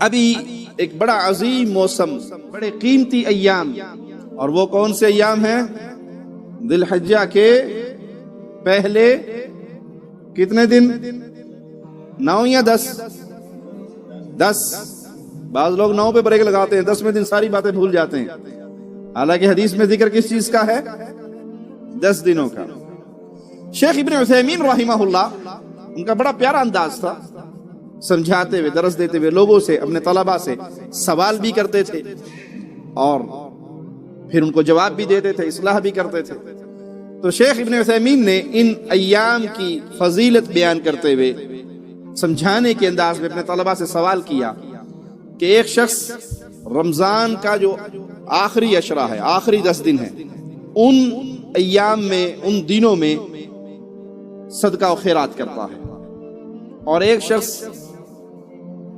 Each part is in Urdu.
ابھی ایک بڑا عظیم موسم، بڑے قیمتی ایام، اور وہ کون سے ایام ہیں؟ ذی الحجہ کے پہلے کتنے دن؟ 9 یا 10؟ 10۔ بعض لوگ 9 پہ بریک لگاتے ہیں، 10ویں دن ساری باتیں بھول جاتے ہیں، حالانکہ حدیث میں ذکر کس چیز کا ہے؟ 10 دنوں کا۔ شیخ ابن عثیمین رحمہ اللہ، ان کا بڑا پیارا انداز تھا، سمجھاتے ہوئے، درس دیتے ہوئے لوگوں سے، اپنے طلباء سے سوال بھی کرتے تھے اور پھر ان کو جواب بھی دیتے تھے، اصلاح بھی کرتے تھے۔ تو شیخ ابن عثیمین نے ان ایام کی فضیلت بیان کرتے ہوئے سمجھانے کے انداز میں اپنے طلباء سے سوال کیا کہ ایک شخص رمضان کا جو آخری عشرہ ہے، آخری 10 دن ہے، ان ایام میں، ان دنوں میں صدقہ و خیرات کرتا ہے، اور ایک شخص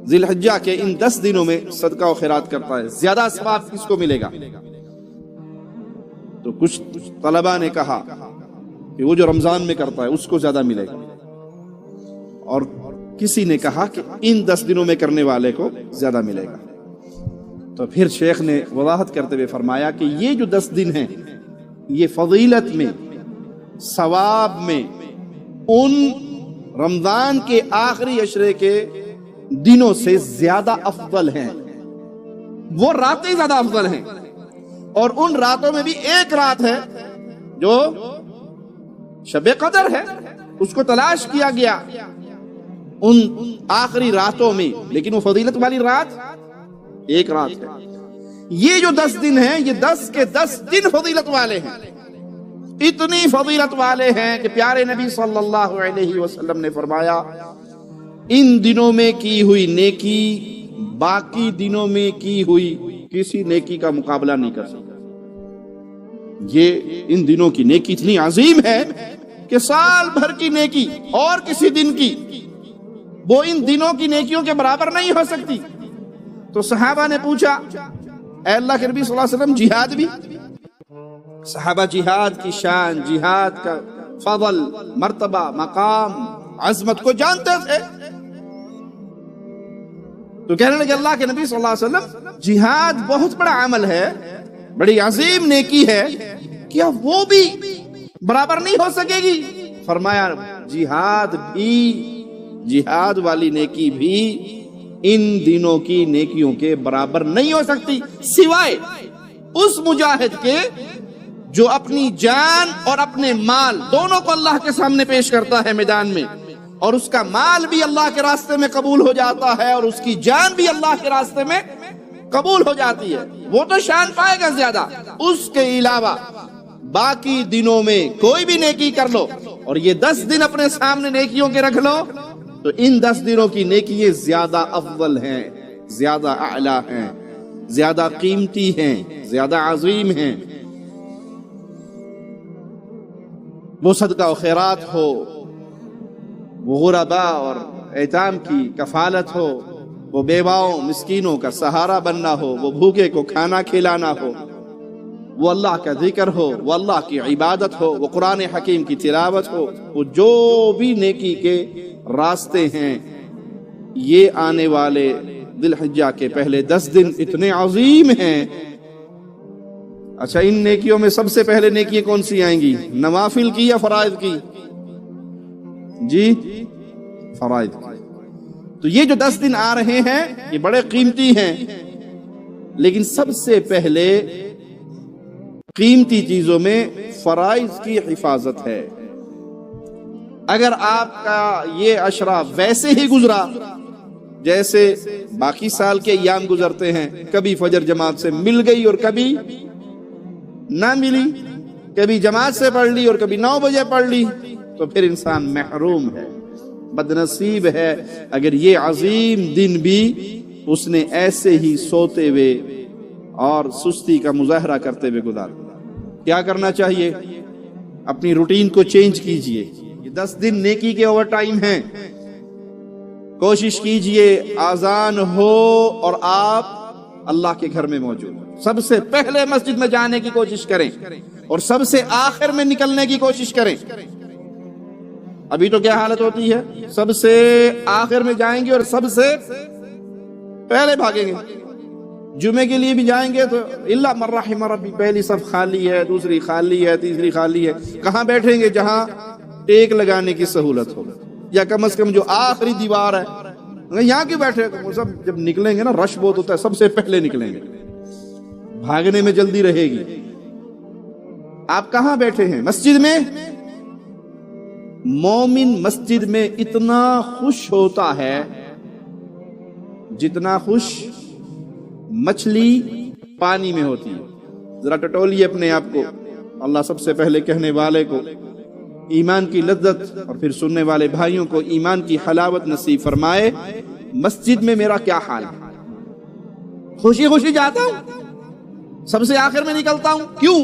ذی الحجہ کے ان 10 دنوں میں صدقہ و خیرات کرتا ہے، زیادہ ثواب کس کو ملے گا؟ تو کچھ طلباء نے کہا کہ وہ جو رمضان میں کرتا ہے اس کو زیادہ ملے گا، اور کسی نے کہا کہ ان 10 دنوں میں کرنے والے کو زیادہ ملے گا۔ تو پھر شیخ نے وضاحت کرتے ہوئے فرمایا کہ یہ جو 10 دن ہیں، یہ فضیلت میں، ثواب میں، ان رمضان کے آخری عشرے کے دنوں سے زیادہ افضل ہیں، وہ راتیں زیادہ افضل ہیں، اور ان راتوں میں بھی ایک رات ہے جو شب قدر ہے، اس کو تلاش کیا گیا ان آخری راتوں میں، لیکن وہ فضیلت والی رات ایک رات ہے۔ یہ جو 10 دن ہیں، یہ 10 کے 10 دن فضیلت والے ہیں، اتنی فضیلت والے ہیں کہ پیارے نبی صلی اللہ علیہ وسلم نے فرمایا ان دنوں میں کی ہوئی نیکی باقی دنوں میں کی ہوئی کسی نیکی کا مقابلہ نہیں کر سکتا۔ یہ ان دنوں کی نیکی اتنی عظیم ہے کہ سال بھر کی نیکی اور کسی دن کی وہ ان دنوں کی نیکیوں کے برابر نہیں ہو سکتی۔ تو صحابہ نے پوچھا اے اللہ کے نبی صلی اللہ علیہ وسلم، جہاد بھی؟ صحابہ جہاد کی شان، جہاد کا فضل، مرتبہ، مقام، عظمت کو جانتے تھے، تو کہنے لگے اللہ کے نبی صلی اللہ علیہ وسلم، جہاد بہت بڑا عمل ہے، بڑی عظیم نیکی ہے، کیا وہ بھی برابر نہیں ہو سکے گی؟ فرمایا جہاد بھی، جہاد والی نیکی بھی ان دنوں کی نیکیوں کے برابر نہیں ہو سکتی، سوائے اس مجاہد کے جو اپنی جان اور اپنے مال دونوں کو اللہ کے سامنے پیش کرتا ہے میدان میں، اور اس کا مال بھی اللہ کے راستے میں قبول ہو جاتا ہے اور اس کی جان بھی اللہ کے راستے میں قبول ہو جاتی ہے، وہ تو شان پائے گا زیادہ۔ اس کے علاوہ باقی دنوں میں کوئی بھی نیکی کر لو، اور یہ 10 دن اپنے سامنے نیکیوں کے رکھ لو، تو ان 10 دنوں کی نیکیاں زیادہ افضل ہیں، زیادہ اعلیٰ ہیں، زیادہ قیمتی ہیں، زیادہ عظیم ہیں۔ وہ صدقہ و خیرات ہو، وہ غرباء اور ایتام کی کفالت ہو، وہ بیواؤں مسکینوں کا سہارا بننا ہو، وہ بھوکے کو کھانا کھلانا ہو، وہ اللہ کا ذکر ہو، وہ اللہ کی عبادت ہو، وہ قرآن حکیم کی تلاوت ہو، وہ جو بھی نیکی کے راستے ہیں، یہ آنے والے ذی الحجہ کے پہلے 10 دن اتنے عظیم ہیں۔ اچھا، ان نیکیوں میں سب سے پہلے نیکیاں کون سی آئیں گی؟ نوافل کی یا فرائض کی؟ جی، فرائض کی۔ تو یہ جو 10 دن آ رہے ہیں یہ بڑے قیمتی ہیں، لیکن سب سے پہلے قیمتی چیزوں میں فرائض کی حفاظت ہے۔ اگر آپ کا یہ عشرہ ویسے ہی گزرا جیسے باقی سال کے ایام گزرتے ہیں، کبھی فجر جماعت سے مل گئی اور کبھی نہ ملی، کبھی جماعت سے پڑھ لی اور کبھی 9 بجے پڑھ لی، تو پھر انسان محروم ہے، بدنصیب ہے اگر یہ عظیم دن بھی اس نے ایسے ہی سوتے ہوئے اور سستی کا مظاہرہ کرتے ہوئے گزار۔ کیا کرنا چاہیے؟ اپنی روٹین کو چینج کیجئے۔ یہ 10 دن نیکی کے اوور ٹائم ہیں، کوشش کیجئے آذان ہو اور آپ اللہ کے گھر میں موجود، سب سے پہلے مسجد میں جانے کی کوشش کریں اور سب سے آخر میں نکلنے کی کوشش کریں۔ ابھی تو کیا حالت ہوتی ہے، سب سے آخر میں جائیں گے اور سب سے پہلے بھاگیں گے. جمعے کے لیے بھی جائیں گے تو الا من رحم ربی، پہلی صف خالی ہے، دوسری خالی ہے، تیسری خالی ہے. کہاں بیٹھیں گے؟ جہاں ٹیک لگانے کی سہولت ہو، یا کم از کم جو آخری دیوار ہے یہاں کیوں بیٹھے؟ وہ سب جب نکلیں گے نا، رش بہت ہوتا ہے، سب سے پہلے نکلیں گے، بھاگنے میں جلدی رہے گی. آپ کہاں بیٹھے ہیں؟ مسجد میں. مومن مسجد میں اتنا خوش ہوتا ہے جتنا خوش مچھلی پانی میں ہوتی ہے. ذرا ٹٹولیے اپنے آپ کو. اللہ سب سے پہلے کہنے والے کو ایمان کی لذت اور پھر سننے والے بھائیوں کو ایمان کی حلاوت نصیب فرمائے. مسجد میں میرا کیا حال ہے؟ خوشی خوشی جاتا ہوں، سب سے آخر میں نکلتا ہوں. کیوں؟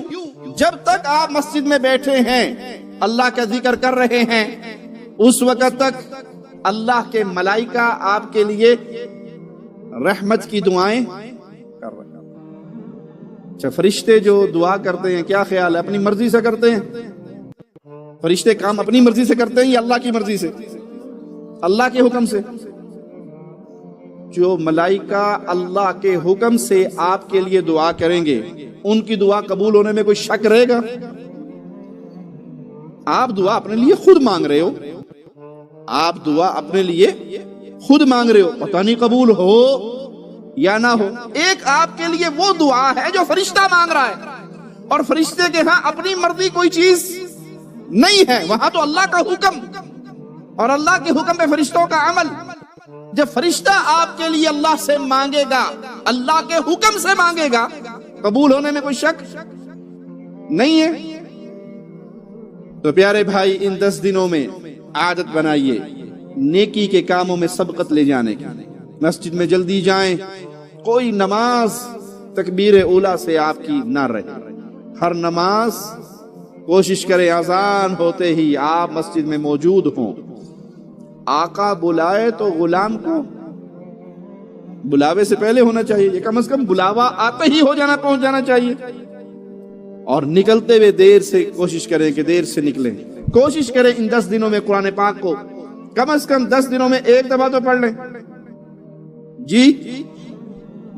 جب تک آپ مسجد میں بیٹھے ہیں، اللہ کا ذکر کر رہے ہیں، اس وقت تک اللہ کے ملائکہ آپ کے لیے رحمت کی دعائیں کر رہے ہیں. اچھا، فرشتے جو دعا کرتے ہیں کیا خیال ہے؟ اپنی مرضی سے کرتے ہیں؟ فرشتے کام اپنی مرضی سے کرتے ہیں یا اللہ کی مرضی سے؟ اللہ کے حکم سے. جو ملائکہ اللہ کے حکم سے آپ کے لیے دعا کریں گے، ان کی دعا قبول ہونے میں کوئی شک رہے گا؟ آپ دعا اپنے لیے خود مانگ رہے ہو، آپ دعا اپنے لیے خود مانگ رہے ہو، پتہ نہیں قبول ہو یا نہ ہو. ایک آپ کے لیے وہ دعا ہے جو فرشتہ مانگ رہا ہے، اور فرشتے کے ہاں اپنی مرضی کوئی چیز نہیں ہے، وہاں تو اللہ کا حکم اور اللہ کے حکم پہ فرشتوں کا عمل. جب فرشتہ آپ کے لیے اللہ سے مانگے گا، اللہ کے حکم سے مانگے گا، قبول ہونے میں کوئی شک نہیں ہے. تو پیارے بھائی، ان 10 دنوں میں عادت بنائیے نیکی کے کاموں میں سبقت لے جانے کی. مسجد میں جلدی جائیں، کوئی نماز تکبیر اولیٰ سے آپ کی نہ رہے. ہر نماز کوشش کریں اذان ہوتے ہی آپ مسجد میں موجود ہوں. آقا بلائے تو غلام کو بلاوے سے پہلے ہونا چاہیے، یہ کم از کم بلاوا آتے ہی پہنچ جانا چاہیے. اور نکلتے ہوئے دیر سے کوشش کریں کہ دیر سے نکلیں. کوشش کریں ان 10 دنوں میں قرآن پاک کو کم از کم 10 دنوں میں ایک دفعہ تو پڑھ لیں. جی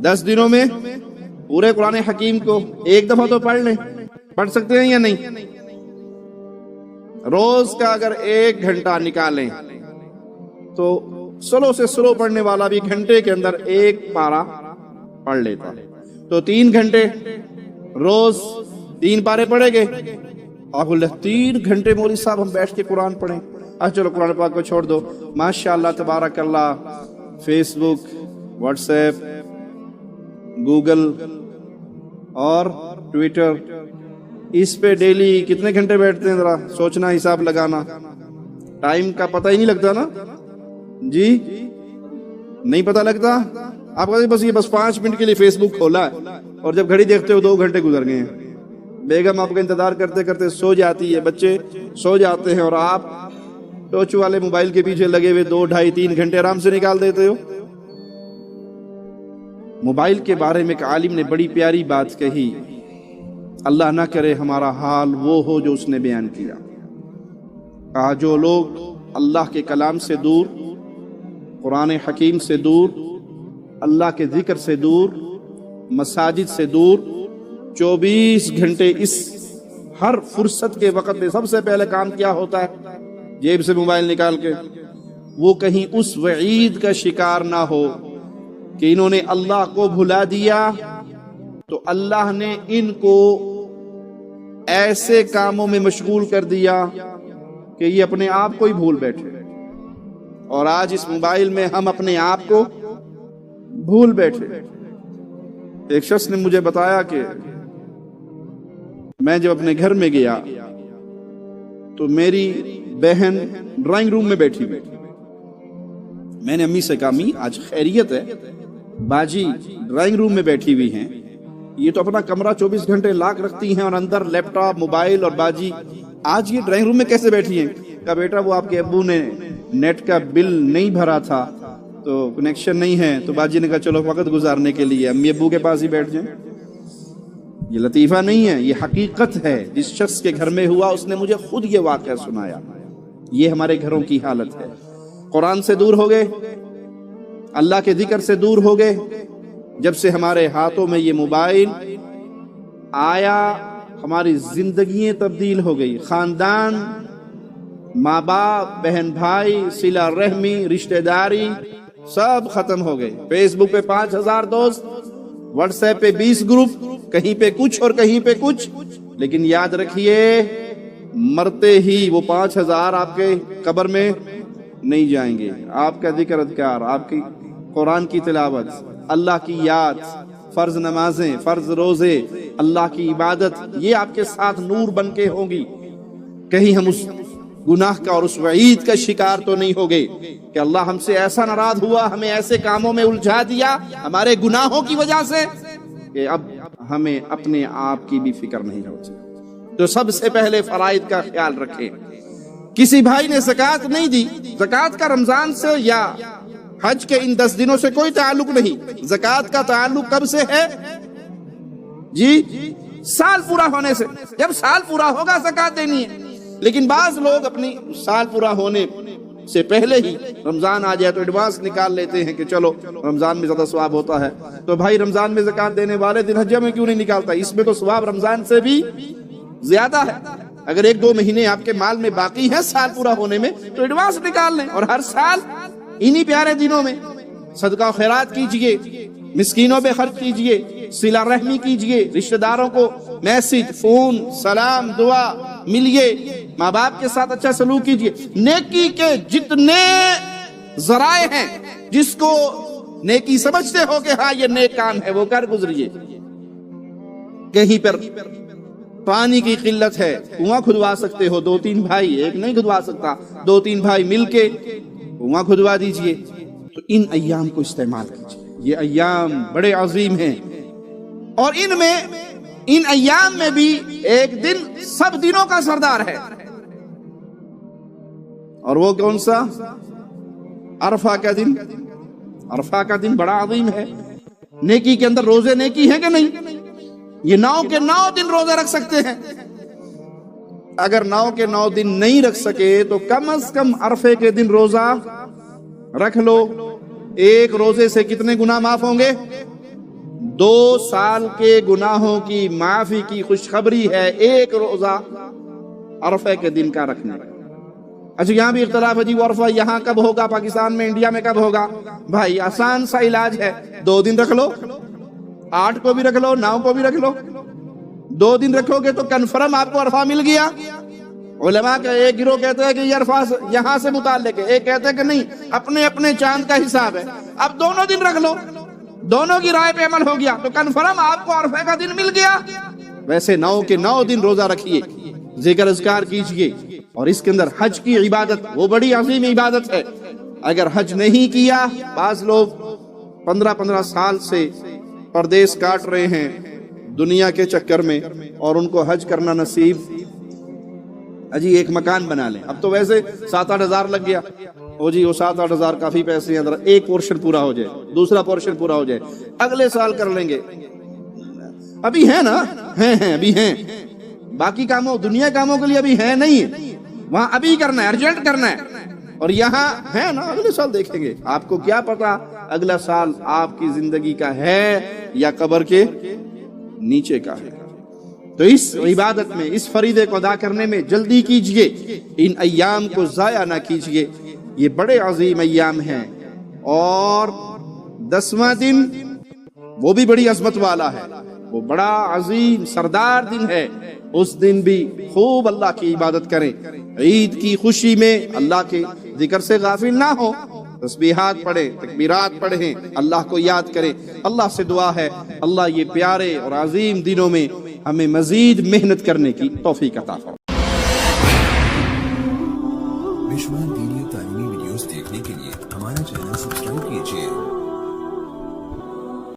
10 دنوں میں پورے قرآن حکیم کو ایک دفعہ تو پڑھ لیں. پڑھ سکتے ہیں یا نہیں؟ روز کا اگر 1 گھنٹہ نکالیں تو سلو سے سلو پڑھنے والا بھی گھنٹے کے اندر 1 پارہ پڑھ لیتا ہے. تو 3 گھنٹے روز 3 پارے پڑھے گے. آپ بولے 3 گھنٹے مولوی صاحب ہم بیٹھ کے قرآن پڑھیں؟ چلو قرآن پاک کو چھوڑ دو. ماشاءاللہ تبارک اللہ، فیس بک، واٹس ایپ، گوگل اور ٹویٹر، اس پہ ڈیلی کتنے گھنٹے بیٹھتے ہیں؟ ذرا سوچنا، حساب لگانا. ٹائم کا پتہ ہی نہیں لگتا نا جی، نہیں پتہ لگتا. آپ کہتے بس یہ 5 منٹ کے لیے فیس بک کھولا ہے، اور جب گھڑی دیکھتے ہو 2 گھنٹے گزر گئے ہیں. بیگم آپ کا انتظار کرتے کرتے سو جاتی ہے، بچے سو جاتے ہیں، اور آپ ٹوچ والے موبائل کے پیچھے لگے ہوئے 2، 2.5، 3 گھنٹے آرام سے نکال دیتے ہو. موبائل کے بارے میں ایک عالم نے بڑی پیاری بات کہی، اللہ نہ کرے ہمارا حال وہ ہو جو اس نے بیان کیا. کہا جو لوگ اللہ کے کلام سے دور، قرآن حکیم سے دور، اللہ کے ذکر سے دور، مساجد سے دور، 24 گھنٹے اس ہر فرصت کے وقت میں سب سے پہلے کام کیا ہوتا ہے؟ جیب سے موبائل نکال کے. وہ کہیں اس وعید کا شکار نہ ہو کہ انہوں نے اللہ کو بھلا دیا تو اللہ نے ان کو ایسے کاموں میں مشغول کر دیا کہ یہ اپنے آپ کو ہی بھول بیٹھے. اور آج اس موبائل میں ہم اپنے آپ کو بھول بیٹھے. ایک شخص نے مجھے بتایا کہ میں جب اپنے گھر میں گیا تو میری بہن ڈرائنگ روم میں بیٹھی ہوئی. میں نے امی سے کہا امی آج خیریت ہے؟ باجی ڈرائنگ روم میں بیٹھی ہوئی ہیں، یہ تو اپنا کمرہ 24 گھنٹے لاک رکھتی ہیں اور اندر لیپ ٹاپ، موبائل، اور باجی آج یہ ڈرائنگ روم میں کیسے بیٹھی ہیں؟ کہا بیٹا وہ آپ کے ابو نے نیٹ کا بل نہیں بھرا تھا تو کنیکشن نہیں ہے، تو باجی نے کہا چلو وقت گزارنے کے لیے امی ابو کے پاس ہی بیٹھ جائیں. یہ لطیفہ نہیں ہے، یہ حقیقت ہے. جس شخص کے گھر میں ہوا اس نے مجھے خود یہ واقعہ سنایا. یہ ہمارے گھروں کی حالت ہے. قرآن سے دور ہو گئے، اللہ کے ذکر سے دور ہو گئے. جب سے ہمارے ہاتھوں میں یہ موبائل آیا ہماری زندگیاں تبدیل ہو گئی. خاندان، ماں باپ، بہن بھائی، صلہ رحمی، رشتہ داری سب ختم ہو گئے. فیس بک پہ 5000 دوست، واٹس ایپ پہ 20 گروپ، کہیں پہ کچھ اور کہیں پہ کچھ. لیکن یاد رکھیے مرتے ہی وہ 5000 آپ کے قبر میں نہیں جائیں گے. آپ کا ذکر اذکار، آپ کی قرآن کی تلاوت، اللہ کی یاد، فرض نمازیں، فرض روزے، اللہ کی عبادت، یہ آپ کے ساتھ نور بن کے ہوں گی. کہیں ہم اس گناہ کا اور اس وعید کا شکار تو نہیں ہو گئے کہ اللہ ہم سے ایسا ناراض ہوا، ہمیں ایسے کاموں میں الجھا دیا ہمارے گناہوں کی وجہ سے کہ اب ہمیں اپنے آپ کی بھی فکر نہیں ہوتی. تو سب سے پہلے فرائض کا خیال رکھیں. کسی بھائی نے زکوٰۃ نہیں دی، زکوٰۃ کا رمضان سے یا حج کے ان 10 دنوں سے کوئی تعلق نہیں. زکوٰۃ کا تعلق کب سے ہے جی؟ سال پورا ہونے سے. جب سال پورا ہوگا زکوٰۃ دینی ہے. لیکن بعض لوگ اپنی سال پورا ہونے سے پہلے ہی رمضان آ جائے تو ایڈوانس نکال لیتے ہیں کہ چلو رمضان میں زیادہ ثواب ہوتا ہے. تو بھائی رمضان میں زکوٰۃ دینے والے ذی الحجہ میں کیوں نہیں نکالتا؟ اس میں تو ثواب رمضان سے بھی زیادہ ہے. اگر 1-2 مہینے آپ کے مال میں باقی ہیں سال پورا ہونے میں تو ایڈوانس نکال لیں، اور ہر سال انہی پیارے دنوں میں صدقہ و خیرات کیجئے، مسکینوں پہ خرچ کیجئے، صلہ رحمی کیجئے، رشتہ داروں کو میسج، فون، سلام، دعا ملیے، ماں باپ کے ساتھ اچھا سلوک کیجئے. نیکی کے جتنے ذرائع ہیں جس کو نیکی سمجھتے ہو کہ ہاں یہ نیک کام ہے وہ کر گزریے. کہیں پر پانی کی قلت ہے، کنواں کھدوا سکتے ہو، 2-3 بھائی، ایک نہیں کھدوا سکتا، 2-3 بھائی مل کے کنواں کھدوا دیجئے. تو ان ایام کو استعمال کیجئے. یہ ایام بڑے عظیم ہیں، اور ان ایام میں بھی ایک دن سب دنوں کا سردار ہے، اور وہ کون سا؟ عرفہ کا دن. عرفہ کا دن بڑا عظیم ہے. نیکی کے اندر روزے نیکی ہے کہ نہیں؟ یہ 9 کے 9 دن روزے رکھ سکتے ہیں. اگر 9 کے 9 دن نہیں رکھ سکے تو کم از کم عرفے کے دن روزہ رکھ لو. ایک روزے سے کتنے گناہ معاف ہوں گے؟ 2 سال کے گناہوں کی معافی کی خوشخبری ہے ایک روزہ عرفے کے دن کا رکھنے. اچھا یہاں بھی اختلاف ہے جی، وہ عرفہ یہاں کب ہوگا، پاکستان میں، انڈیا میں کب ہوگا؟ بھائی آسان سا علاج ہے، 2 دن رکھ لو، 8 کو بھی رکھ لو، 9 کو بھی رکھ لو. 2 دن رکھو گے تو کنفرم آپ کو عرفہ مل گیا. علماء کا ایک گروہ کہتے ہیں کہ یہ عرفہ یہاں سے متعلق ہے، ایک کہتے ہیں کہ نہیں، اپنے اپنے چاند کا حساب ہے. اب دونوں دن رکھ لو، دونوں کی رائے پہ عمل ہو گیا تو کنفرم آپ کو عرفے کا دن مل گیا. ویسے 9 کے 9 دن روزہ رکھیے، ذکر اذکار کیجئے. اور اس کے اندر حج کی عبادت، وہ بڑی عظیم عبادت ہے. اگر حج نہیں کیا، بعض لوگ 15 سال سے پردیس کاٹ رہے ہیں دنیا کے چکر میں، اور ان کو حج کرنا نصیب. اجی ایک مکان بنا لیں، اب تو ویسے 7-8 ہزار لگ گیا، او جی وہ 7-8 ہزار کافی پیسے ہیں، ایک پورشن پورا ہو جائے، دوسرا پورشن پورا ہو جائے، اگلے سال کر لیں گے. ابھی ہیں نا، ہیں ابھی ہیں. باقی کاموں، دنیا کاموں کے لیے ابھی ہے نہیں، وہاں ابھی کرنا ہے، ارجنٹ کرنا ہے. اور یہاں ہے نا، اگلے سال دیکھیں گے. آپ کو کیا پتا اگلا سال آپ کی زندگی کا ہے یا قبر کے نیچے کا ہے. تو اس عبادت میں، اس فریضے کو ادا کرنے میں جلدی کیجئے، ان ایام کو ضائع نہ کیجئے. یہ بڑے عظیم ایام ہیں. اور 10واں دن وہ بھی بڑی عظمت والا ہے، وہ بڑا عظیم سردار دن ہے. اس دن بھی خوب اللہ کی عبادت کریں. عید کی خوشی میں اللہ کے ذکر سے غافل نہ ہو، تسبیحات پڑھیں، تکبیرات پڑھیں، اللہ کو یاد کریں. اللہ سے دعا ہے اللہ یہ پیارے اور عظیم دنوں میں ہمیں مزید محنت کرنے کی توفیق عطا فرمائے.